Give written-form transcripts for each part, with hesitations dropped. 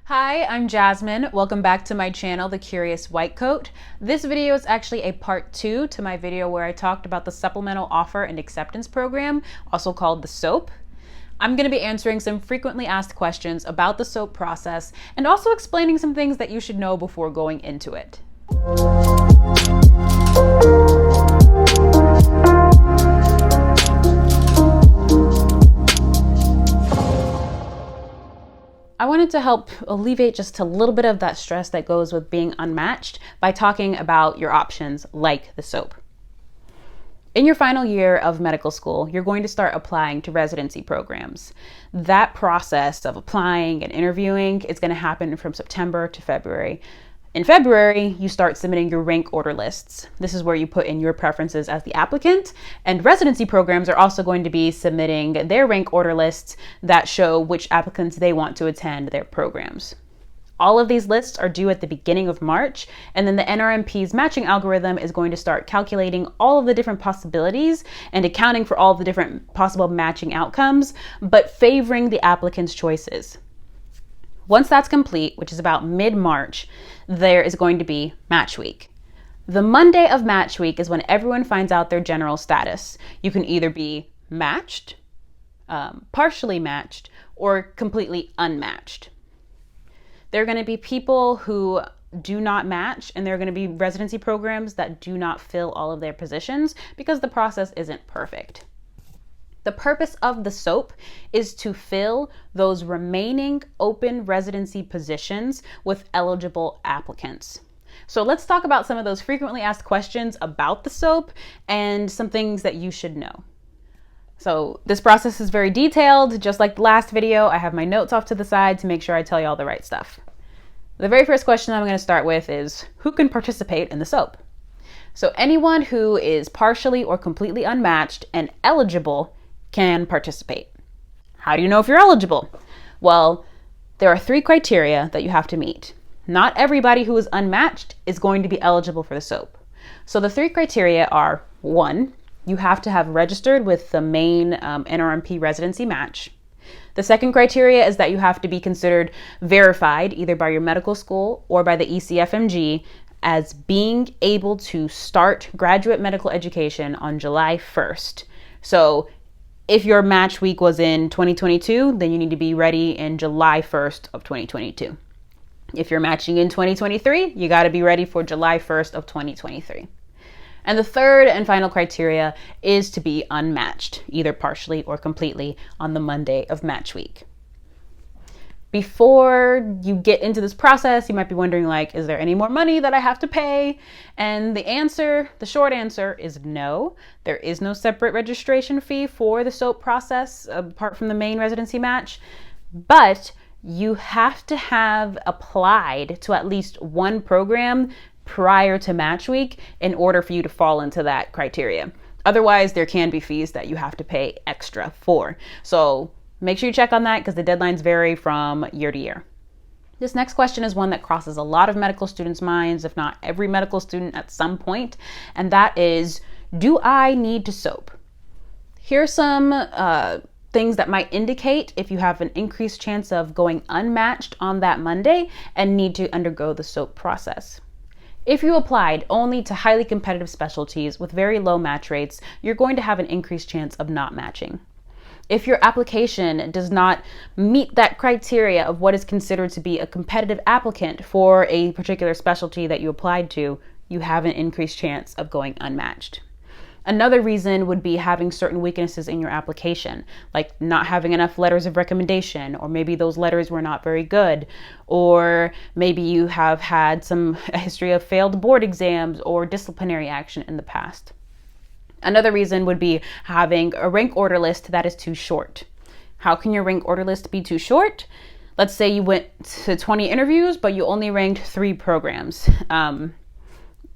Hi, I'm Jasmine. Welcome back to my channel, The Curious White Coat. This video is actually a part 2 to my video where I talked about the Supplemental Offer and Acceptance Program, also called the SOAP. I'm going to be answering some frequently asked questions about the SOAP process and also explaining some things that you should know before going into it. I wanted to help alleviate just a little bit of that stress that goes with being unmatched by talking about your options like the SOAP. In your final year of medical school, you're going to start applying to residency programs. That process of applying and interviewing is going to happen from September to February. In February, you start submitting your rank order lists. This is where you put in your preferences as the applicant, and residency programs are also going to be submitting their rank order lists that show which applicants they want to attend their programs. All of these lists are due at the beginning of March, and then the NRMP's matching algorithm is going to start calculating all of the different possibilities and accounting for all of the different possible matching outcomes, but favoring the applicant's choices. Once that's complete, which is about mid-March, there is going to be Match Week. The Monday of Match Week is when everyone finds out their general status. You can either be matched, partially matched, or completely unmatched. There are going to be people who do not match, and there are going to be residency programs that do not fill all of their positions because the process isn't perfect. The purpose of the SOAP is to fill those remaining open residency positions with eligible applicants. So let's talk about some of those frequently asked questions about the SOAP and some things that you should know. So this process is very detailed. Just like the last video, I have my notes off to the side to make sure I tell you all the right stuff. The very first question I'm going to start with is, who can participate in the SOAP? So anyone who is partially or completely unmatched and eligible can participate. How do you know if you're eligible? Well, there are 3 criteria that you have to meet. Not everybody who is unmatched is going to be eligible for the SOAP. So the 3 criteria are: 1, you have to have registered with the main NRMP residency match. The second criteria is that you have to be considered verified either by your medical school or by the ECFMG as being able to start graduate medical education on July 1st. So if your match week was in 2022, then you need to be ready in July 1st of 2022. If you're matching in 2023, you got to be ready for July 1st of 2023. And the third and final criteria is to be unmatched, either partially or completely, on the Monday of match week. Before you get into this process, you might be wondering, like, is there any more money that I have to pay? And the short answer is no. There is no separate registration fee for the SOAP process apart from the main residency match, but you have to have applied to at least one program prior to match week in order for you to fall into that criteria. Otherwise, there can be fees that you have to pay extra for. So make sure you check on that because the deadlines vary from year to year. This next question is one that crosses a lot of medical students' minds, if not every medical student at some point, and that is, do I need to SOAP? Here are some things that might indicate if you have an increased chance of going unmatched on that Monday and need to undergo the SOAP process. If you applied only to highly competitive specialties with very low match rates, you're going to have an increased chance of not matching. If your application does not meet that criteria of what is considered to be a competitive applicant for a particular specialty that you applied to, you have an increased chance of going unmatched. Another reason would be having certain weaknesses in your application, like not having enough letters of recommendation, or maybe those letters were not very good, or maybe you have had a history of failed board exams or disciplinary action in the past. Another reason would be having a rank order list that is too short. How can your rank order list be too short? Let's say you went to 20 interviews, but you only ranked 3 programs.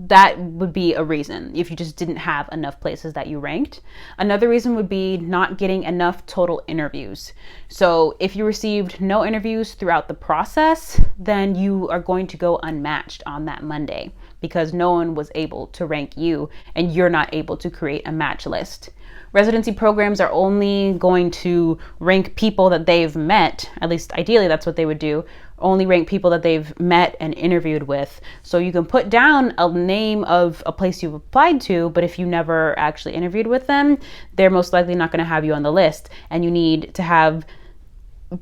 That would be a reason if you just didn't have enough places that you ranked. Another reason would be not getting enough total interviews. So if you received no interviews throughout the process, then you are going to go unmatched on that Monday because no one was able to rank you and you're not able to create a match list. Residency programs are only going to rank people that they've met, at least ideally that's what they would do, only rank people that they've met and interviewed with. So you can put down a name of a place you've applied to, but if you never actually interviewed with them, they're most likely not going to have you on the list. And you need to have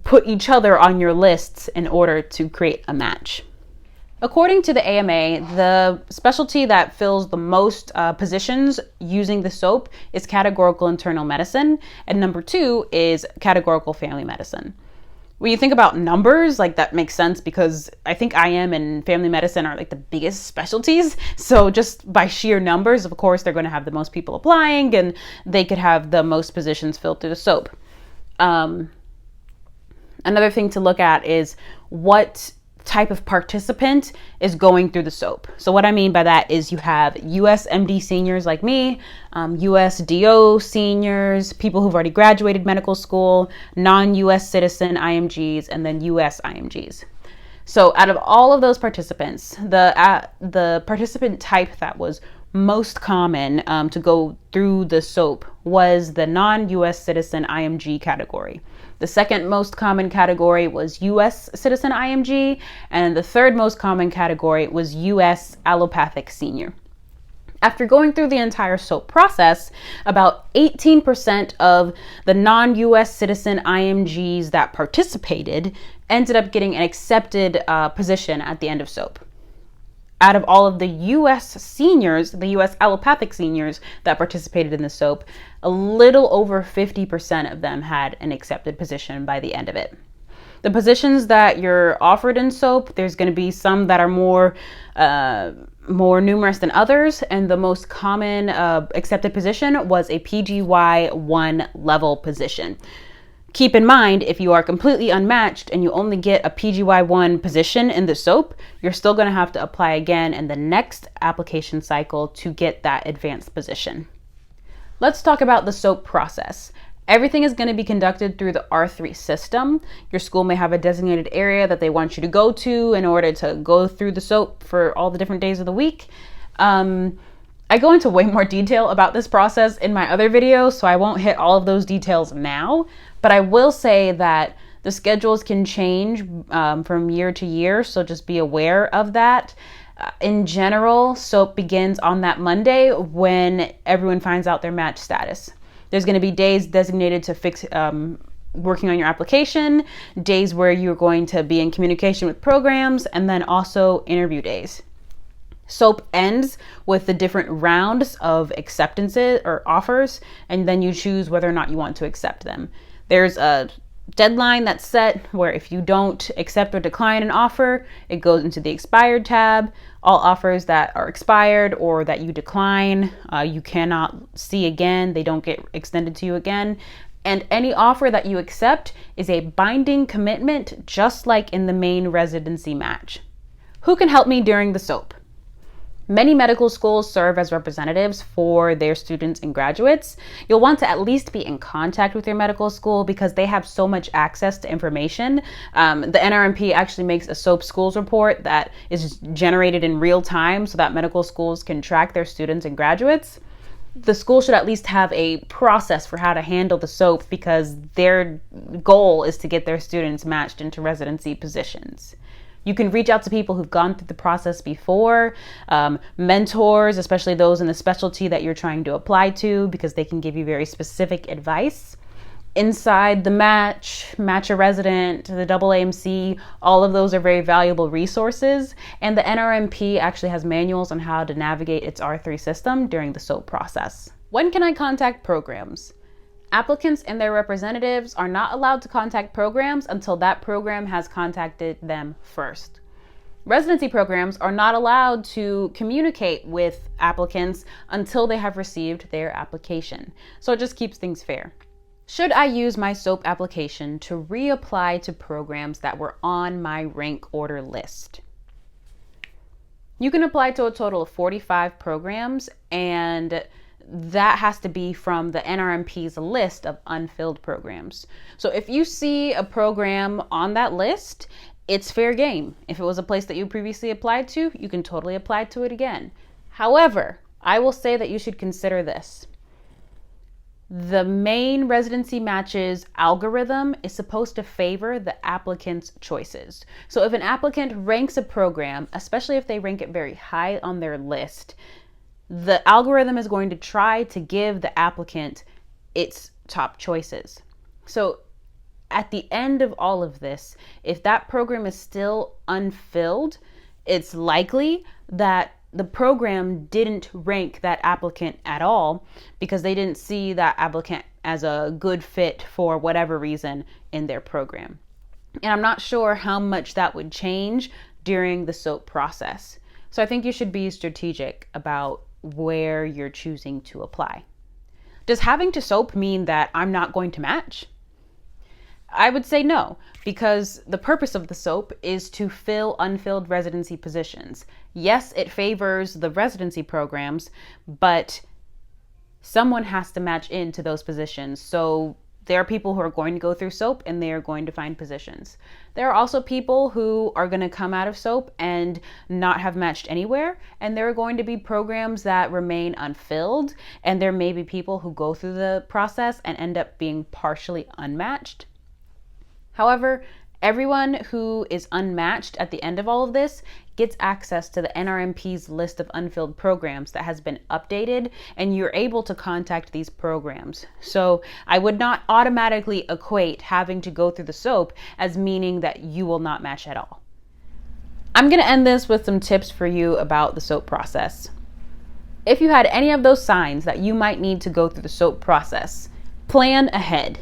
put each other on your lists in order to create a match. According to the AMA, the specialty that fills the most positions using the SOAP is categorical internal medicine, and number 2 is categorical family medicine. When you think about numbers, like that makes sense because I think IM and family medicine are like the biggest specialties. So just by sheer numbers, of course, they're going to have the most people applying and they could have the most positions filled through the SOAP. Another thing to look at is what type of participant is going through the SOAP. So what I mean by that is you have US MD seniors like me, US DO seniors, people who've already graduated medical school, non-US citizen IMGs, and then US IMGs. So out of all of those participants, the participant type that was most common to go through the SOAP was the non-US citizen IMG category. The second most common category was US citizen IMG, and the third most common category was US allopathic senior. After going through the entire SOAP process, about 18% of the non-US citizen IMGs that participated ended up getting an accepted position at the end of SOAP. Out of all of the US seniors, the US allopathic seniors that participated in the SOAP, a little over 50% of them had an accepted position by the end of it. The positions that you're offered in SOAP, there's going to be some that are more numerous than others, and the most common accepted position was a PGY1 level position. Keep in mind, if you are completely unmatched and you only get a PGY1 position in the SOAP, you're still going to have to apply again in the next application cycle to get that advanced position. Let's talk about the SOAP process. Everything is going to be conducted through the R3 system. Your school may have a designated area that they want you to go to in order to go through the SOAP for all the different days of the week. I go into way more detail about this process in my other videos, so I won't hit all of those details now, but I will say that the schedules can change from year to year, so just be aware of that. In general, SOAP begins on that Monday when everyone finds out their match status. There's going to be days designated to working on your application, days where you're going to be in communication with programs, and then also interview days. SOAP ends with the different rounds of acceptances or offers, and then you choose whether or not you want to accept them. There's a deadline that's set where if you don't accept or decline an offer, it goes into the expired tab. All offers that are expired or that you decline, you cannot see again. They don't get extended to you again. And any offer that you accept is a binding commitment, just like in the main residency match. Who can help me during the SOAP? Many medical schools serve as representatives for their students and graduates. You'll want to at least be in contact with your medical school because they have so much access to information. The NRMP actually makes a SOAP schools report that is generated in real time so that medical schools can track their students and graduates. The school should at least have a process for how to handle the SOAP because their goal is to get their students matched into residency positions. You can reach out to people who've gone through the process before, mentors, especially those in the specialty that you're trying to apply to, because they can give you very specific advice. Inside the Match a Resident, the AAMC, all of those are very valuable resources. And the NRMP actually has manuals on how to navigate its R3 system during the SOAP process. When can I contact programs? Applicants and their representatives are not allowed to contact programs until that program has contacted them first. Residency programs are not allowed to communicate with applicants until they have received their application. So it just keeps things fair. Should I use my SOAP application to reapply to programs that were on my rank order list? You can apply to a total of 45 programs, and that has to be from the NRMP's list of unfilled programs. So if you see a program on that list, it's fair game. If it was a place that you previously applied to, you can totally apply to it again. However, I will say that you should consider this. The main residency matches algorithm is supposed to favor the applicant's choices. So if an applicant ranks a program, especially if they rank it very high on their list, the algorithm is going to try to give the applicant its top choices. So at the end of all of this, if that program is still unfilled, it's likely that the program didn't rank that applicant at all because they didn't see that applicant as a good fit for whatever reason in their program. And I'm not sure how much that would change during the SOAP process. So I think you should be strategic about where you're choosing to apply. Does having to SOAP mean that I'm not going to match? I would say no, because the purpose of the SOAP is to fill unfilled residency positions. Yes, it favors the residency programs, but someone has to match into those positions. So there are people who are going to go through SOAP and they are going to find positions. There are also people who are going to come out of SOAP and not have matched anywhere. And there are going to be programs that remain unfilled. And there may be people who go through the process and end up being partially unmatched. However, everyone who is unmatched at the end of all of this gets access to the NRMP's list of unfilled programs that has been updated, and you're able to contact these programs. So I would not automatically equate having to go through the SOAP as meaning that you will not match at all. I'm going to end this with some tips for you about the SOAP process. If you had any of those signs that you might need to go through the SOAP process, plan ahead.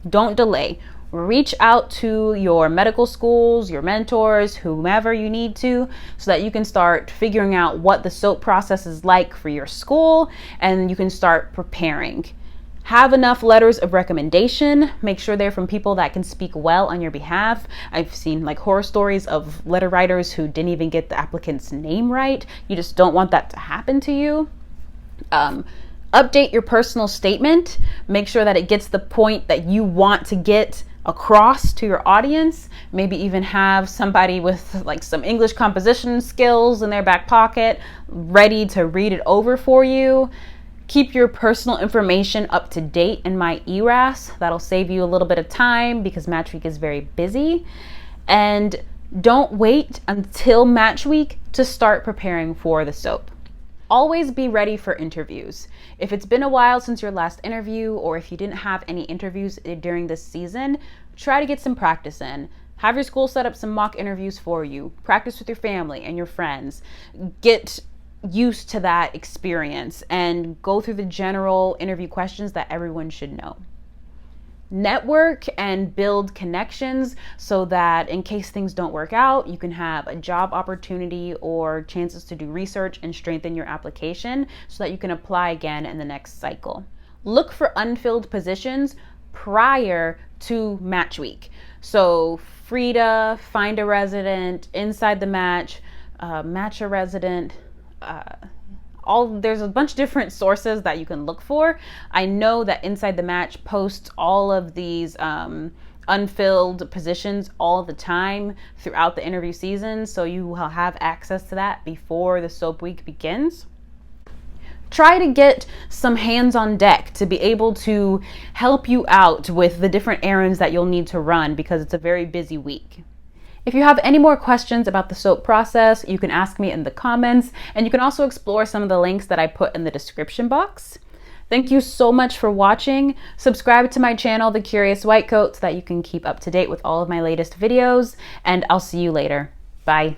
Don't delay. Reach out to your medical schools, your mentors, whomever you need to, so that you can start figuring out what the SOAP process is like for your school and you can start preparing. Have enough letters of recommendation. Make sure they're from people that can speak well on your behalf. I've seen like horror stories of letter writers who didn't even get the applicant's name right. You just don't want that to happen to you. Update your personal statement. Make sure that it gets the point that you want to get across to your audience. Maybe even have somebody with like some English composition skills in their back pocket ready to read it over for you. Keep your personal information up to date in My ERAS. That'll save you a little bit of time because Match Week is very busy. And don't wait until Match Week to start preparing for the SOAP. Always be ready for interviews. If it's been a while since your last interview, or if you didn't have any interviews during this season, try to get some practice in. Have your school set up some mock interviews for you. Practice with your family and your friends. Get used to that experience and go through the general interview questions that everyone should know. Network and build connections so that in case things don't work out, you can have a job opportunity or chances to do research and strengthen your application so that you can apply again in the next cycle. Look for unfilled positions prior to Match Week. So Frida, Find a Resident, Inside the Match, Match a Resident, there's a bunch of different sources that you can look for. I know that Inside the Match posts all of these unfilled positions all the time throughout the interview season, so you will have access to that before the SOAP week begins. Try to get some hands on deck to be able to help you out with the different errands that you'll need to run because it's a very busy week. If you have any more questions about the SOAP process, you can ask me in the comments, and you can also explore some of the links that I put in the description box. Thank you so much for watching. Subscribe to my channel, The Curious White Coat, so that you can keep up to date with all of my latest videos, and I'll see you later. Bye.